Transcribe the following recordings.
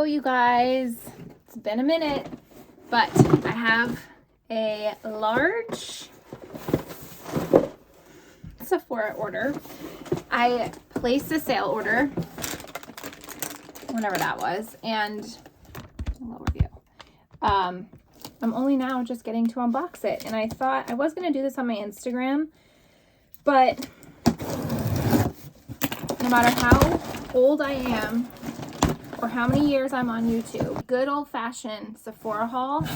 you guys. It's been a minute, but I have a large Sephora order. I placed a sale order, whenever that was, and lower view. I'm only now just getting to unbox it, and I thought I was going to do this on my Instagram, but no matter how old I am or how many years I'm on YouTube, good old-fashioned Sephora haul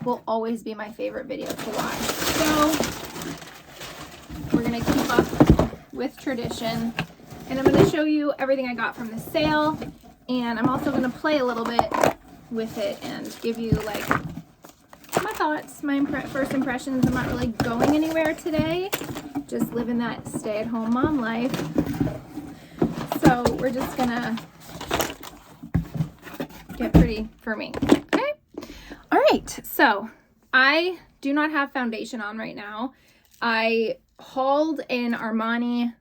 will always be my favorite video to watch. So we're going to keep up with tradition, and I'm going to show you everything I got from the sale, and I'm also going to play a little bit with it and give you like my thoughts, my first impressions. I'm not really going anywhere today, just living that stay-at-home mom life. So we're just gonna get pretty for me. Okay. All right. So I do not have foundation on right now. I hauled in Armani,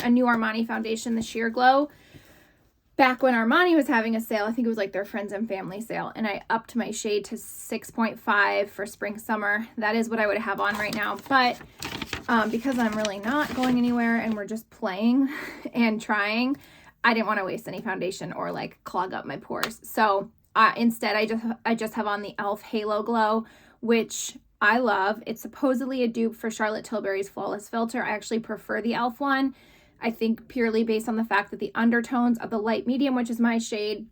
a new Armani foundation, the Sheer Glow, back when Armani was having a sale. I think it was like their friends and family sale, and I upped my shade to 6.5 for spring summer. That is what I would have on right now, but because I'm really not going anywhere and we're just playing and trying, I didn't want to waste any foundation or like clog up my pores. So instead I just have on the e.l.f. Halo Glow, which I love. It's supposedly a dupe for Charlotte Tilbury's Flawless Filter. I actually prefer the e.l.f. one. I think purely based on the fact that the undertones of the light medium, which is my shade,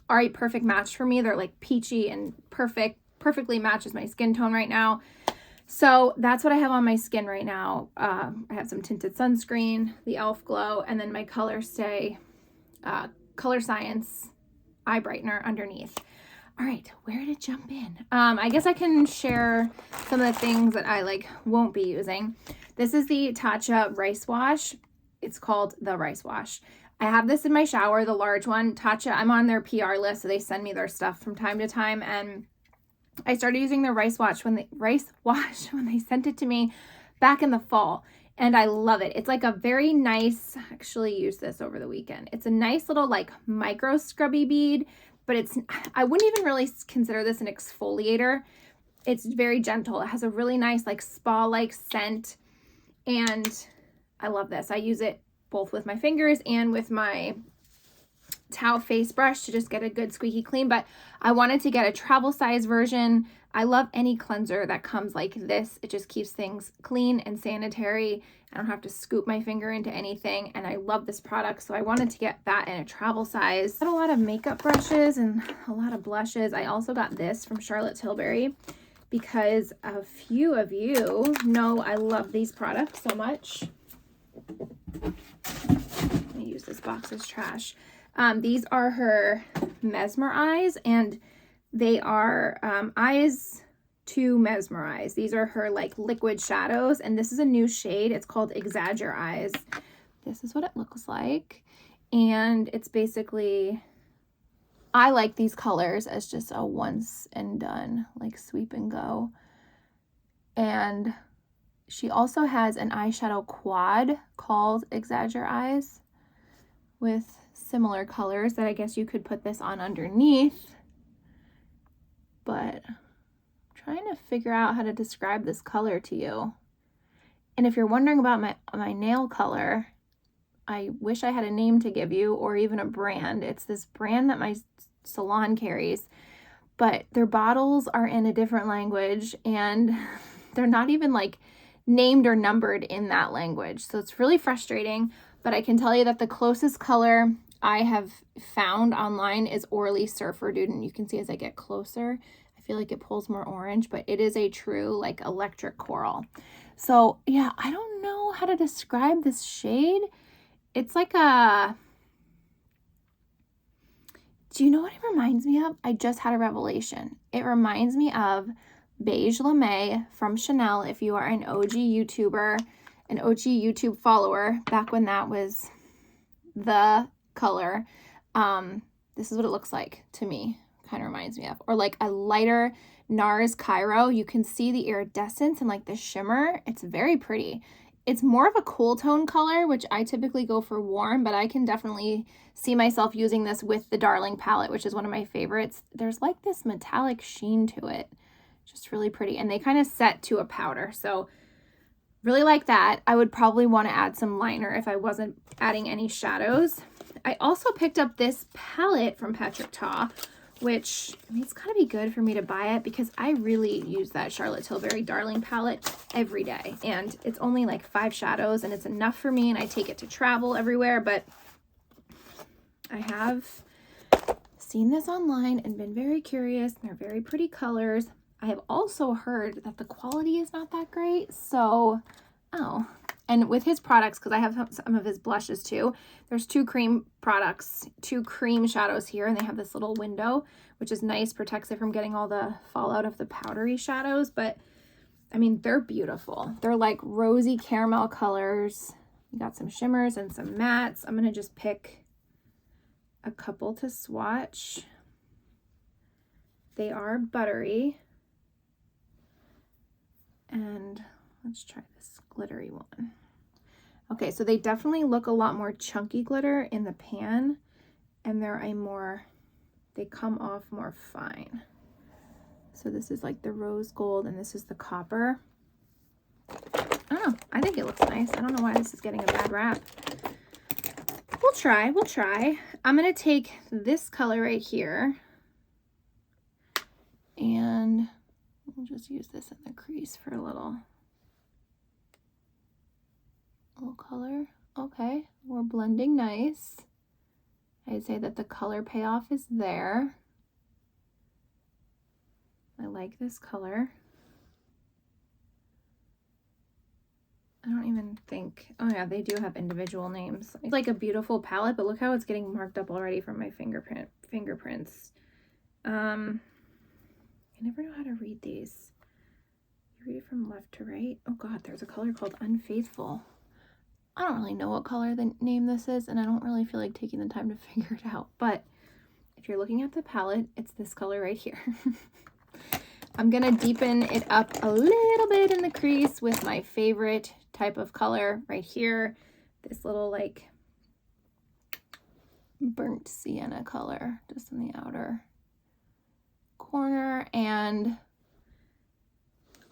are a perfect match for me. They're like peachy and perfectly matches my skin tone right now. So that's what I have on my skin right now. I have some tinted sunscreen, the e.l.f. Glow, and then my Color Stay Color Science eye brightener underneath. All right, where to jump in? I guess I can share some of the things that I like won't be using. This is the Tatcha Rice Wash. It's called the Rice Wash. I have this in my shower, the large one. Tatcha, I'm on their PR list, so they send me their stuff from time to time, and I started using the Rice Wash when they sent it to me back in the fall, and I love it. It's like a very nice, I actually used this over the weekend. It's a nice little like micro scrubby bead, but I wouldn't even really consider this an exfoliator. It's very gentle. It has a really nice like spa-like scent, and I love this. I use it both with my fingers and with my towel face brush to just get a good squeaky clean, but I wanted to get a travel size version. I love any cleanser that comes like this. It just keeps things clean and sanitary. I don't have to scoop my finger into anything, and I love this product, so I wanted to get that in a travel size. I got a lot of makeup brushes and a lot of blushes. I also got this from Charlotte Tilbury because a few of you know I love these products so much. Let me use this box as trash. These are her Mesmer eyes, and they are eyes to mesmerize. These are her like liquid shadows, and this is a new shade. It's called Exagger Eyes. This is what it looks like, and it's basically, I like these colors as just a once and done, like sweep and go. And she also has an eyeshadow quad called Exagger Eyes with similar colors that I guess you could put this on underneath, but I'm trying to figure out how to describe this color to you. And if you're wondering about my nail color, I wish I had a name to give you or even a brand. It's this brand that my salon carries, but their bottles are in a different language, and they're not even like named or numbered in that language. So it's really frustrating, but I can tell you that the closest color I have found online is Orly Surfer Dude, and you can see as I get closer, I feel like it pulls more orange, but it is a true like electric coral. So yeah, I don't know how to describe this shade. It's like a, do you know what it reminds me of? I just had a revelation. It reminds me of Beige Lame from Chanel. If you are an OG YouTuber, an OG YouTube follower, back when that was the color, this is what it looks like to me. Kind of reminds me of, or like a lighter NARS Cairo. You can see the iridescence and like the shimmer. It's very pretty. it's more of a cool tone color, which I typically go for warm, but I can definitely see myself using this with the Darling palette, which is one of my favorites. There's like this metallic sheen to it, just really pretty. And they kind of set to a powder. So really like that. I would probably want to add some liner if I wasn't adding any shadows. I also picked up this palette from Patrick Ta, which, I mean, it's gotta be good for me to buy it because I really use that Charlotte Tilbury Darling palette every day. And it's only like 5 shadows and it's enough for me, and I take it to travel everywhere. But I have seen this online and been very curious, and they're very pretty colors. I have also heard that the quality is not that great. So, and with his products, because I have some of his blushes too, there's 2 cream products, 2 cream shadows here, and they have this little window, which is nice, protects it from getting all the fallout of the powdery shadows. But I mean, they're beautiful. They're like rosy caramel colors. You got some shimmers and some mattes. I'm going to just pick a couple to swatch. They are buttery. And let's try this glittery one. Okay, so they definitely look a lot more chunky glitter in the pan, and they come off more fine. So this is like the rose gold, and this is the copper. I don't know, I think it looks nice. I don't know why this is getting a bad rap. We'll try. I'm gonna take this color right here, and we'll just use this in the crease for a little color. Okay, we're blending nice. I'd say that the color payoff is there. I like this color. I don't even think, oh yeah, they do have individual names. It's like a beautiful palette, but look how it's getting marked up already from my fingerprints. I never know how to read these. You read it from left to right. Oh God, there's a color called Unfaithful. I don't really know what color the name this is, and I don't really feel like taking the time to figure it out. But if you're looking at the palette, it's this color right here. I'm gonna deepen it up a little bit in the crease with my favorite type of color right here. This little like burnt sienna color just in the outer corner, and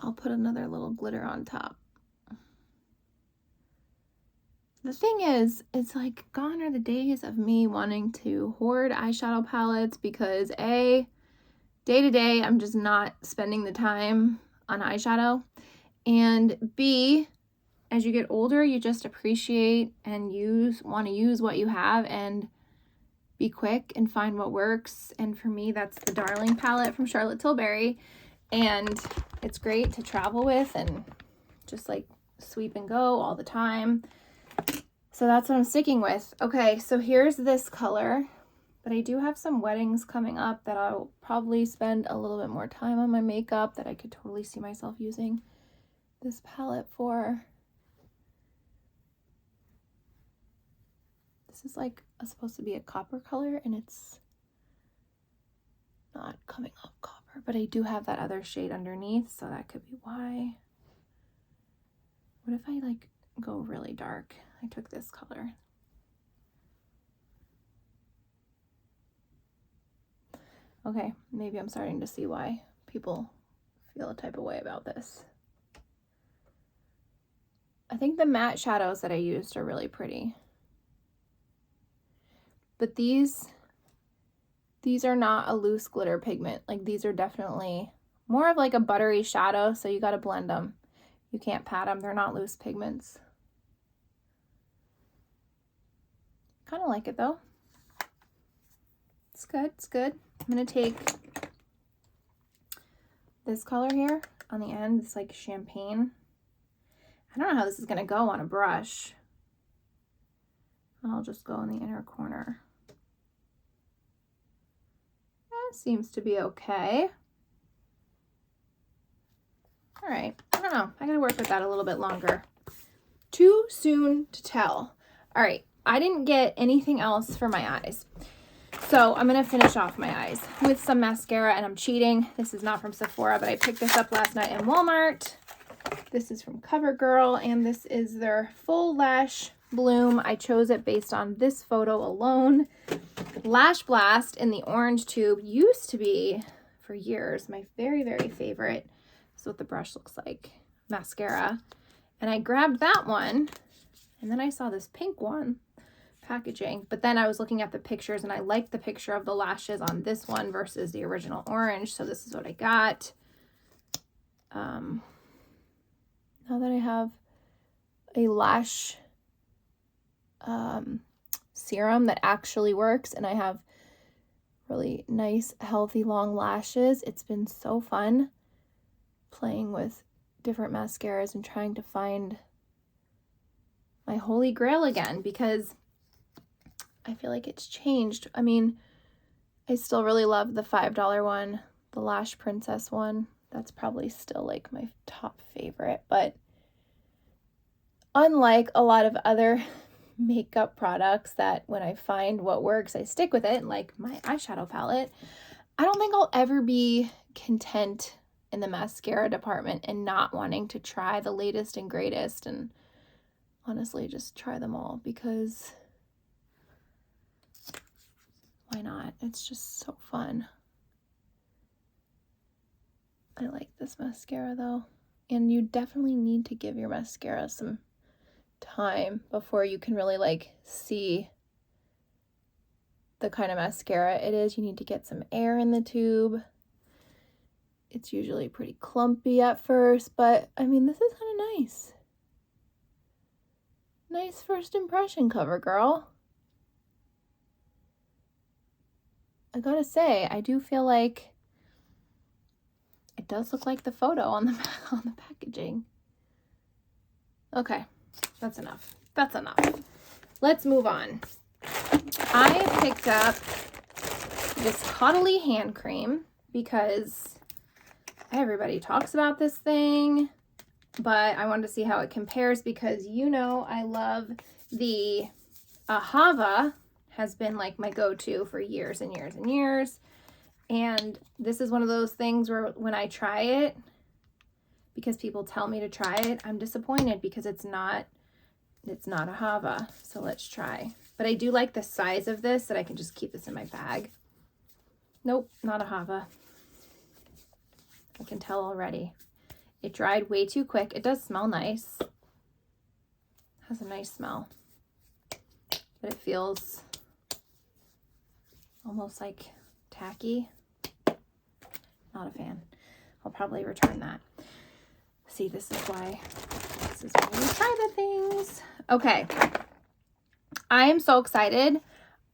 I'll put another little glitter on top. The thing is, it's like gone are the days of me wanting to hoard eyeshadow palettes because A, day to day, I'm just not spending the time on eyeshadow. And B, as you get older, you just appreciate and want to use what you have and be quick and find what works. And for me, that's the Darling palette from Charlotte Tilbury. And it's great to travel with and just like sweep and go all the time. So that's what I'm sticking with. Okay, so here's this color, but I do have some weddings coming up that I'll probably spend a little bit more time on my makeup that I could totally see myself using this palette for. This is like supposed to be a copper color, and it's not coming off copper, but I do have that other shade underneath, so that could be why. What if I like go really dark? I took this color. Okay, maybe I'm starting to see why people feel a type of way about this. I think the matte shadows that I used are really pretty. But these are not a loose glitter pigment. Like, these are definitely more of like a buttery shadow, so you got to blend them. You can't pat them. They're not loose pigments. Kind of like it though. It's good. It's good. I'm going to take this color here on the end. It's like champagne. I don't know how this is going to go on a brush. I'll just go in the inner corner. That seems to be okay. All right. I don't know. I got to work with that a little bit longer. Too soon to tell. All right. I didn't get anything else for my eyes. So I'm going to finish off my eyes with some mascara, and I'm cheating. This is not from Sephora, but I picked this up last night in Walmart. This is from Covergirl, and this is their Full Lash Bloom. I chose it based on this photo alone. Lash Blast in the orange tube used to be, for years, my very, very favorite. This is what the brush looks like. Mascara. And I grabbed that one, and then I saw this pink one packaging, but then I was looking at the pictures and I liked the picture of the lashes on this one versus the original orange, so this is what I got. Now that I have a lash serum that actually works and I have really nice, healthy, long lashes, it's been so fun playing with different mascaras and trying to find my holy grail again, because I feel like it's changed. I mean, I still really love the $5 one, the Lash Princess one. That's probably still like my top favorite, but unlike a lot of other makeup products that when I find what works, I stick with it, like my eyeshadow palette, I don't think I'll ever be content in the mascara department and not wanting to try the latest and greatest, and honestly just try them all, because why not? It's just so fun. I like this mascara though, and you definitely need to give your mascara some time before you can really like see the kind of mascara it is. You need to get some air in the tube. It's usually pretty clumpy at first, but I mean, this is kind of nice. Nice first impression, Covergirl. I gotta say, I do feel like it does look like the photo on the packaging. Okay, that's enough. That's enough. Let's move on. I picked up this Caudalie hand cream because everybody talks about this thing, but I wanted to see how it compares because you know I love the Ahava. Has been like my go-to for years and years and years. And this is one of those things where when I try it, because people tell me to try it, I'm disappointed because it's not Ahava. So let's try. But I do like the size of this, that I can just keep this in my bag. Nope, not Ahava. I can tell already. It dried way too quick. It does smell nice. It has a nice smell. But it feels almost like tacky. Not a fan. I'll probably return that. See, this is why we try the things. Okay. I am so excited.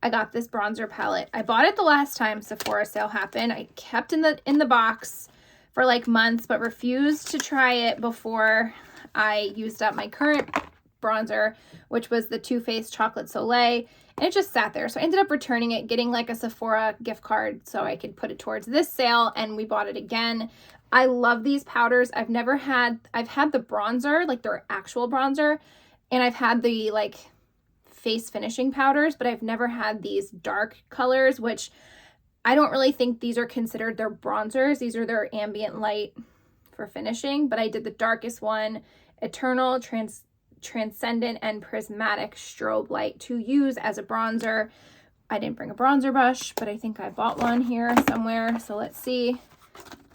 I got this bronzer palette. I bought it the last time Sephora sale happened. I kept in the box for like months, but refused to try it before I used up my current bronzer, which was the Too Faced Chocolate Soleil, and it just sat there. So I ended up returning it, getting like a Sephora gift card so I could put it towards this sale, and we bought it again. I love these powders. I've had the bronzer, like their actual bronzer, and I've had the like face finishing powders, but I've never had these dark colors, which I don't really think these are considered their bronzers. These are their ambient light for finishing, but I did the darkest one, Eternal Transcendent and Prismatic Strobe Light, to use as a bronzer. I didn't bring a bronzer brush, but I think I bought one here somewhere. So let's see.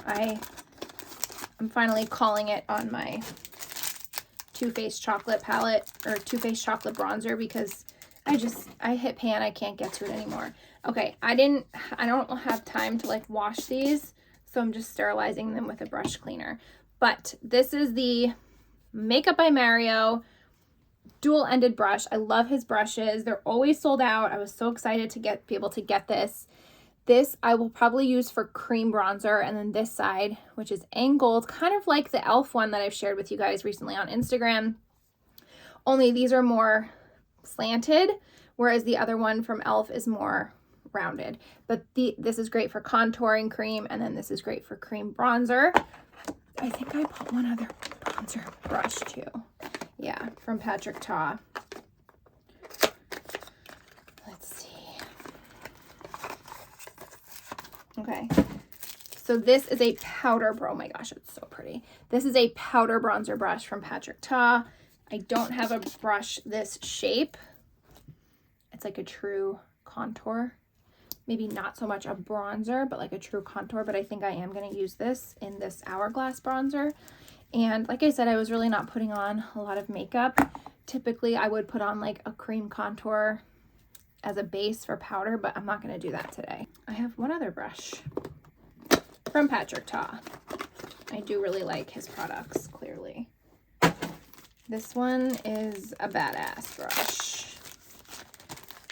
I'm finally calling it on my Too Faced Chocolate palette, or Too Faced Chocolate bronzer, because I hit pan. I can't get to it anymore. Okay, I don't have time to like wash these, so I'm just sterilizing them with a brush cleaner. But this is the Makeup by Mario dual-ended brush. I love his brushes. They're always sold out. I was so excited to be able to get this. This I will probably use for cream bronzer, and then this side, which is angled, kind of like the e.l.f. one that I've shared with you guys recently on Instagram. Only these are more slanted, whereas the other one from e.l.f. is more rounded. But this is great for contouring cream, and then this is great for cream bronzer. I think I bought one other bronzer brush too. Yeah, from Patrick Ta. Let's see. Okay, so So this is a powder, oh my gosh, it's so pretty. This is a powder bronzer brush from Tatcha. I don't have a brush this shape. It's like a true contour. Maybe not so much a bronzer, but like a true contour. But I think I am going to use this in this Hourglass bronzer. And like I said, I was really not putting on a lot of makeup. Typically, I would put on like a cream contour as a base for powder, but I'm not going to do that today. I have one other brush from Tatcha. I do really like his products, clearly. This one is a badass brush.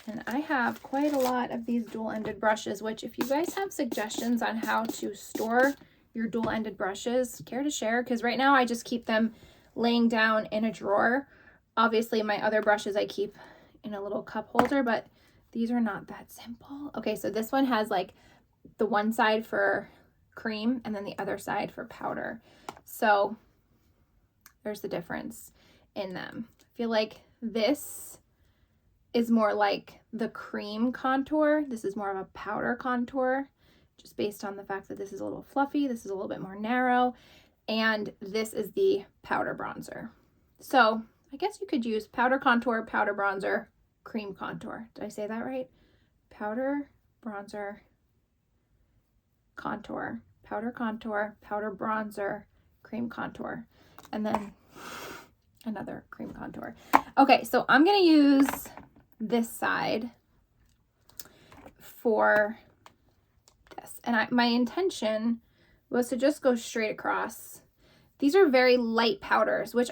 And I have quite a lot of these dual-ended brushes, which if you guys have suggestions on how to store your dual-ended brushes, care to share? Because right now I just keep them laying down in a drawer. Obviously my other brushes I keep in a little cup holder, but these are not that simple. Okay, so this one has like the one side for cream and then the other side for powder. So there's the difference in them. I feel like this is more like the cream contour. This is more of a powder contour, just based on the fact that this is a little fluffy, this is a little bit more narrow, and this is the powder bronzer. So I guess you could use powder contour, powder bronzer, cream contour. Did I say that right? Powder, bronzer, contour, powder contour, powder bronzer, cream contour, and then another cream contour. Okay, so I'm gonna use this side for this, and my intention was to just go straight across. These are very light powders, which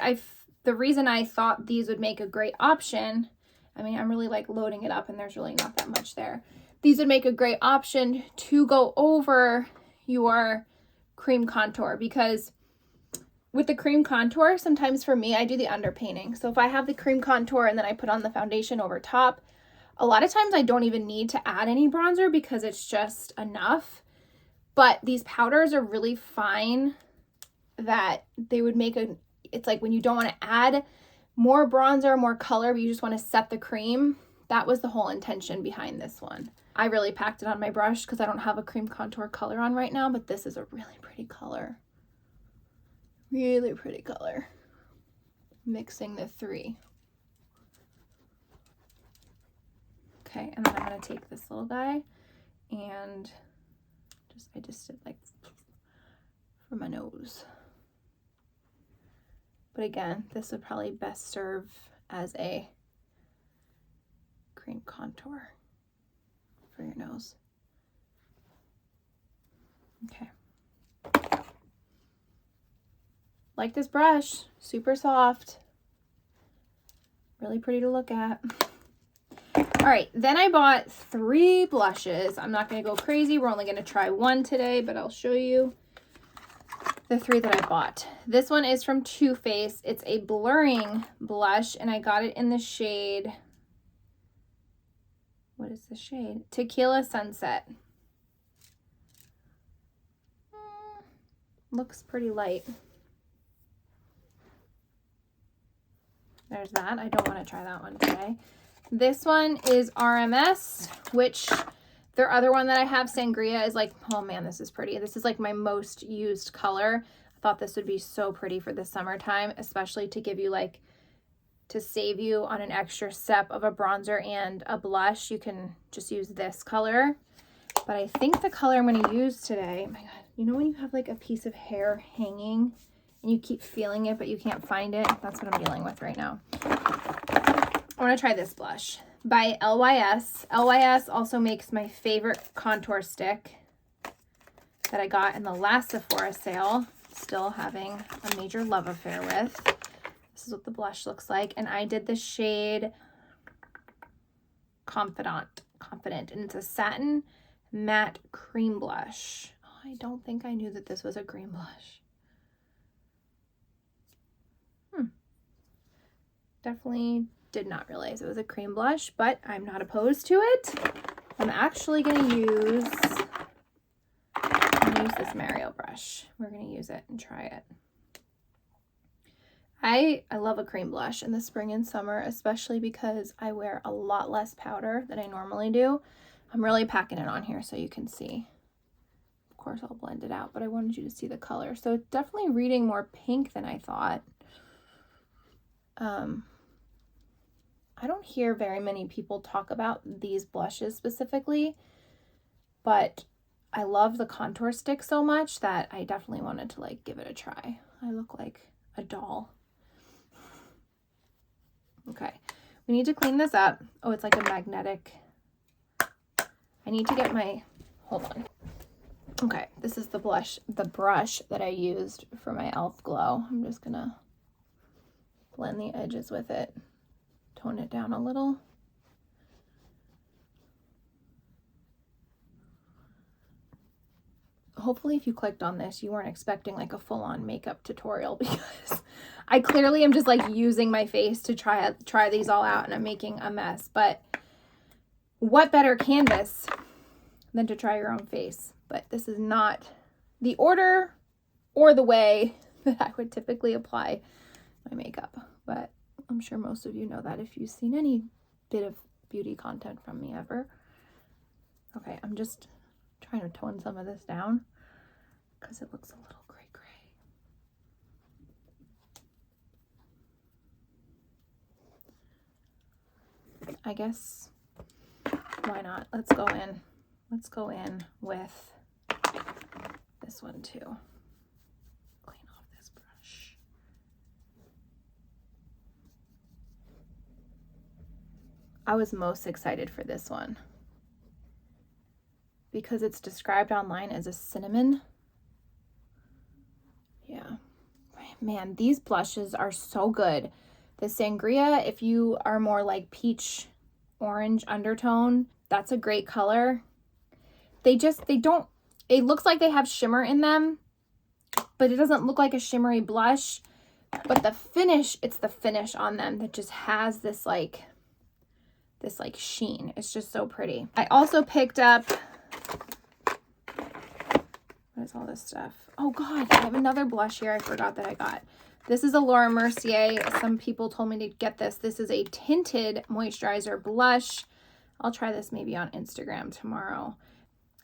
the reason I thought these would make a great option, I mean, I'm really like loading it up and there's really not that much there. These would make a great option to go over your cream contour, because with the cream contour, sometimes for me, I do the underpainting. So if I have the cream contour and then I put on the foundation over top, a lot of times I don't even need to add any bronzer because it's just enough. But these powders are really fine that they would make it's like when you don't want to add more bronzer, more color, but you just want to set the cream. That was the whole intention behind this one. I really packed it on my brush because I don't have a cream contour color on right now, but this is a really pretty color. Really pretty color. Mixing the three. Okay, and then I'm going to take this little guy and I just did like for my nose. But again, this would probably best serve as a cream contour for your nose. Okay. Like this brush, super soft, really pretty to look at. All right, then I bought 3 blushes. I'm not gonna go crazy. We're only gonna try one today, but I'll show you the 3 that I bought. This one is from Too Faced. It's a blurring blush, and I got it in the shade, what is the shade? Tequila Sunset. Looks pretty light. There's that. I don't want to try that one today. This one is RMS, which their other one that I have, Sangria, is like, oh man, this is pretty. This is like my most used color. I thought this would be so pretty for the summertime, especially to give you like, to save you on an extra step of a bronzer and a blush. You can just use this color. But I think the color I'm going to use today, oh my God, you know when you have like a piece of hair hanging and you keep feeling it, but you can't find it? That's what I'm dealing with right now. I want to try this blush by LYS. LYS also makes my favorite contour stick that I got in the last Sephora sale. Still having a major love affair with. This is what the blush looks like. And I did the shade Confident. And it's a satin matte cream blush. Oh, I don't think I knew that this was a green blush. Definitely did not realize it was a cream blush, but I'm not opposed to it. I'm actually going to use this Mario brush. We're going to use it and try it. I love a cream blush in the spring and summer, especially because I wear a lot less powder than I normally do. I'm really packing it on here so you can see. Of course I'll blend it out, but I wanted you to see the color. So it's definitely reading more pink than I thought. I don't hear very many people talk about these blushes specifically, but I love the contour stick so much that I definitely wanted to like give it a try. I look like a doll. Okay, we need to clean this up. Oh, it's like a magnetic. I need to get my, hold on. Okay, this is the brush that I used for my e.l.f. glow. I'm just gonna blend the edges with it, tone it down a little. Hopefully if you clicked on this, you weren't expecting like a full-on makeup tutorial, because I clearly am just like using my face to try these all out, and I'm making a mess. But what better canvas than to try your own face? But this is not the order or the way that I would typically apply my makeup. But I'm sure most of you know that if you've seen any bit of beauty content from me ever. Okay, I'm just trying to tone some of this down because it looks a little gray. I guess, why not? Let's go in with this one too. Clean off this brush. I was most excited for this one because it's described online as a cinnamon. Yeah, man, these blushes are so good. The Sangria, if you are more like peach orange undertone, that's a great color. They don't, it looks like they have shimmer in them, but it doesn't look like a shimmery blush. But the finish, it's the finish on them that just has this like sheen. It's just so pretty. I also picked up, what is all this stuff? Oh God, I have another blush here I forgot that I got. This is a Laura Mercier. Some people told me to get this. This is a tinted moisturizer blush. I'll try this maybe on Instagram tomorrow.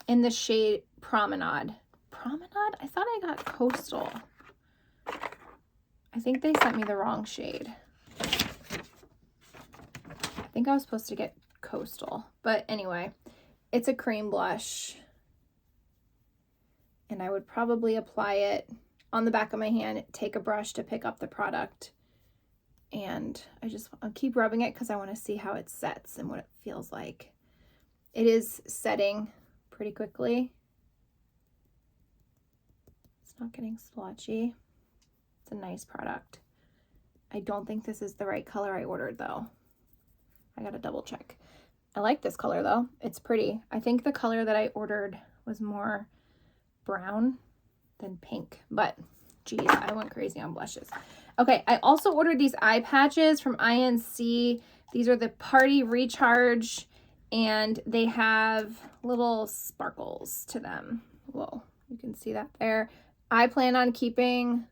In the shade Promenade. Promenade? I thought I got Coastal. I think they sent me the wrong shade. I think I was supposed to get Coastal. But anyway, it's a cream blush. And I would probably apply it on the back of my hand, take a brush to pick up the product. And I'll keep rubbing it because I want to see how it sets and what it feels like. It is setting pretty quickly. It's not getting splotchy. It's a nice product. I don't think this is the right color I ordered though. I gotta double check. I like this color though. It's pretty. I think the color that I ordered was more brown than pink, but geez, I went crazy on blushes. Okay, I also ordered these eye patches from INC. These are the Party Recharge, and they have little sparkles to them. Whoa, you can see that there. I plan on keeping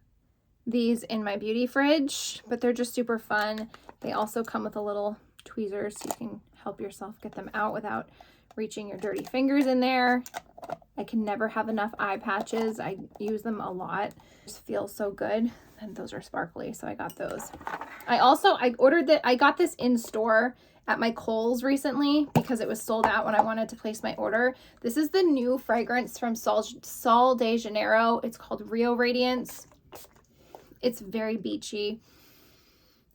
these in my beauty fridge, but they're just super fun. They also come with a little tweezer so you can help yourself get them out without reaching your dirty fingers in there. I can never have enough eye patches. I use them a lot. It just feels so good. And those are sparkly, so I got those. I got this in store at my Kohl's recently because it was sold out when I wanted to place my order. This is the new fragrance from Sol de Janeiro. It's called Rio Radiance. It's very beachy,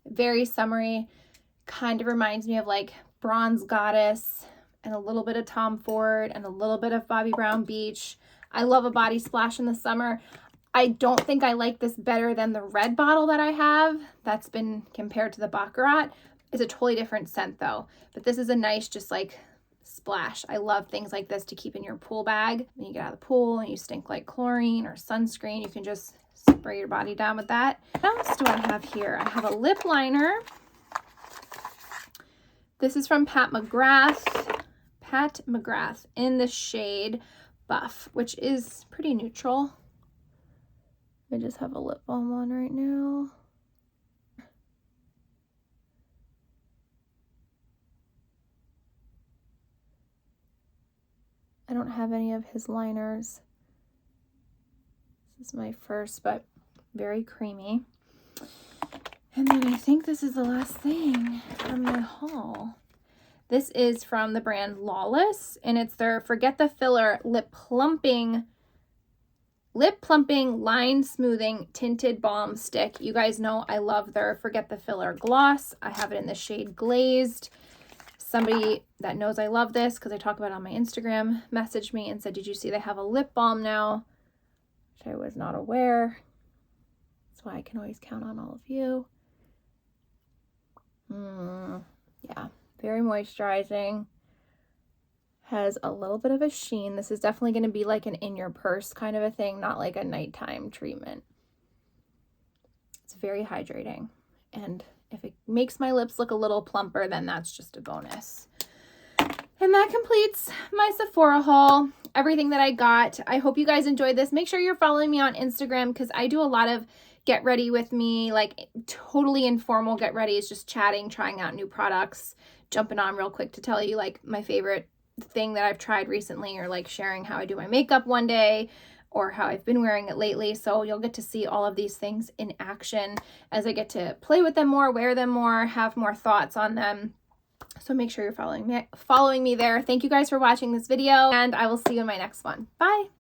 very summery. Kind of reminds me of like Bronze Goddess and a little bit of Tom Ford and a little bit of Bobbi Brown Beach. I love a body splash in the summer. I don't think I like this better than the red bottle that I have that's been compared to the Baccarat. It's a totally different scent though, but this is a nice just like splash. I love things like this to keep in your pool bag. When you get out of the pool and you stink like chlorine or sunscreen, you can just spray your body down with that. What else do I have here? I have a lip liner. This is from Pat McGrath in the shade Buff, which is pretty neutral. I just have a lip balm on right now. I don't have any of his liners. This is my first, but very creamy. And then I think this is the last thing from my haul. This is from the brand Lawless, and it's their Forget the Filler Lip Plumping Line Smoothing Tinted Balm Stick. You guys know I love their Forget the Filler gloss. I have it in the shade Glazed. Somebody that knows I love this, because I talk about it on my Instagram, messaged me and said, did you see they have a lip balm now? Which I was not aware. That's why I can always count on all of you. Yeah, very moisturizing. Has a little bit of a sheen. This is definitely going to be like an in your purse kind of a thing, not like a nighttime treatment. It's very hydrating. And if it makes my lips look a little plumper, then that's just a bonus. And that completes my Sephora haul, everything that I got. I hope you guys enjoyed this. Make sure you're following me on Instagram, because I do a lot of get ready with me, like totally informal get ready is just chatting, trying out new products, jumping on real quick to tell you like my favorite thing that I've tried recently, or like sharing how I do my makeup one day or how I've been wearing it lately. So you'll get to see all of these things in action as I get to play with them more, wear them more, have more thoughts on them. So make sure you're following me there. Thank you guys for watching this video, and I will see you in my next one. Bye.